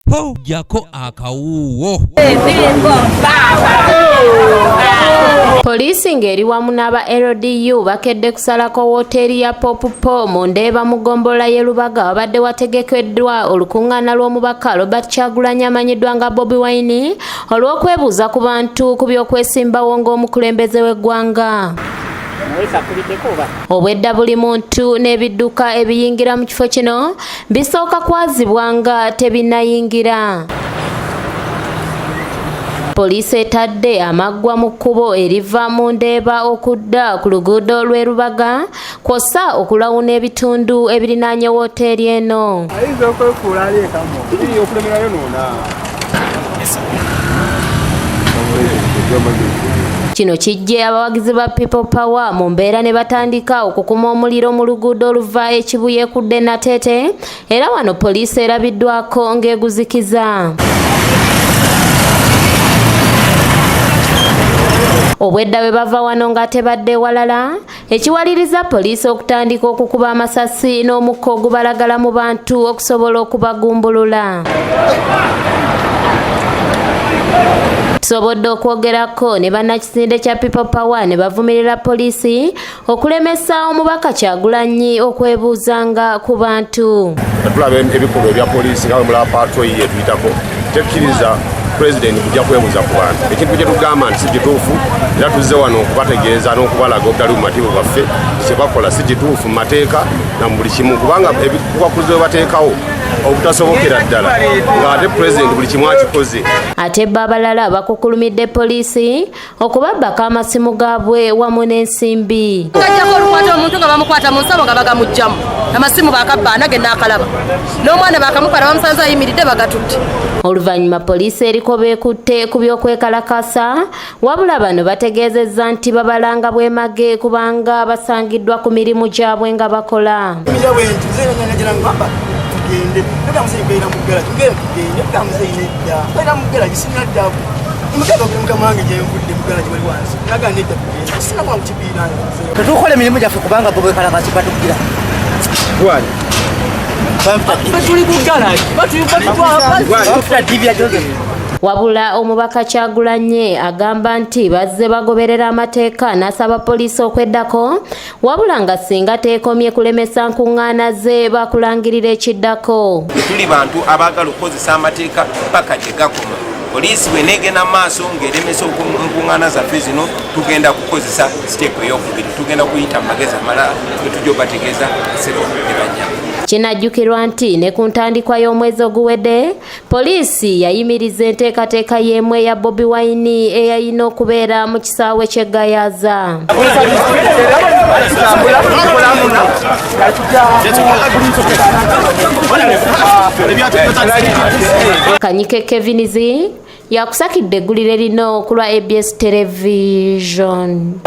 po jako akawuwo. Polisi ngeri wamu n'aba LDU bakedde kusalako wooteeri ya Popupo mu Ndeeba mu ggombolola y'e Lubaga wabadde wategekeddwa olukuŋŋaana lw'omubaka Robert Kyagulanyi amanyiddwa nga Bobi Wine olw'okwebuuza ku bantu ku by'okwesimbawo ng'omukulembeze w'eggwanga. Obwedda buli muntu n'ebidduka ebiyingira mu kifo kino bisooka kwazibwa nga tebinnayingira. Poliisi etadde amaggwa mu kkubo eriva mu Ndeeba okudda ku luguudo lw'e Lubaga kw'ossa okulawuna ebitundu ebirinaanye wooteeri eno. Kino kijje abawagizi ba People Power mu mbeera ne batandika okukuma omuliro mu luguudo oluva e Kibuye kudde Nateete era wano poliisi erabiddwako ng'eguzikiza. Obwedda bwe bava wano nga tebadde walala ekiwaliriza poliisi okutandika okukuba amasasi n'omukka ogubalagala mu bantu okusobola okubagumbulula. Tusobodde okwogerako ne bannakisinde kya People Power ne bavumirira poliisi okulemesa omubaka Kyagulanyi okwebuuzanga ku bantu. Tulaba ebikolwa ebya poliisi nga mulaba patrol yetuyitako tekkiriza President kujja kwebuuza ku bantu. Ekintu kye tugamba nti si kituufu era tuzze wano okubategeeza n'okubalaga obutali bumativu bwaffe kye bakola si kituufu mu mateeka na mu buli kimu kubanga ebikwakulizo bye bateekawo obutasobokera ddala ng'ate President buli kimu akikoze. Ate bo abalala bakukulumidde poliisi okubabbako amasimu gaabwe wamu n'ensimbi. Ngajjako olukwata omuntu nga bamukwata mu nsabo nga bagamugjamu amasimu bakabba anagenda akalaba n'omwana bakamukwata bamusanze ayimiridde bagatutte. Oluvannyuma poliisi eriko beekutte ku by'okwekalakasa wabula bano bategeezezza nti babalanga bwemage kubanga basangiddwa ku mirimu gyabwe nga bakola. Tetukola emirimu gyaffe kubanga bwekalakasi batugira. Wabula omubaka Kyagulanyi agamba nti bazze bagoberera amateeka n'asaba poliisi okweddako wabula nga singa teekomye kulemesa nkuŋŋaana ze bakulangirira ekiddako. Tuli bantu abaagala okukozesa amateeka paka gye gakoma. Poliisi bw'eneegenda mu maaso ng'eremesa enkuŋŋaana zaffe zino tugenda kukozesa siteepu ey'okubiri tugenda kuyita mu magezi amalala ne tujja obategeeza kasero ne bajja. Kinajjukirwa nti ne ku ntandikwa y'omwezi oguwedde poliisi yayimiriza enteekateeka y'emu eya Bobi Wine eyayina okubeera mu kisaawe ky'e Gayaza. Kanyike Kevinizi yakusakidde eggulire lino ku lwa ABS Television.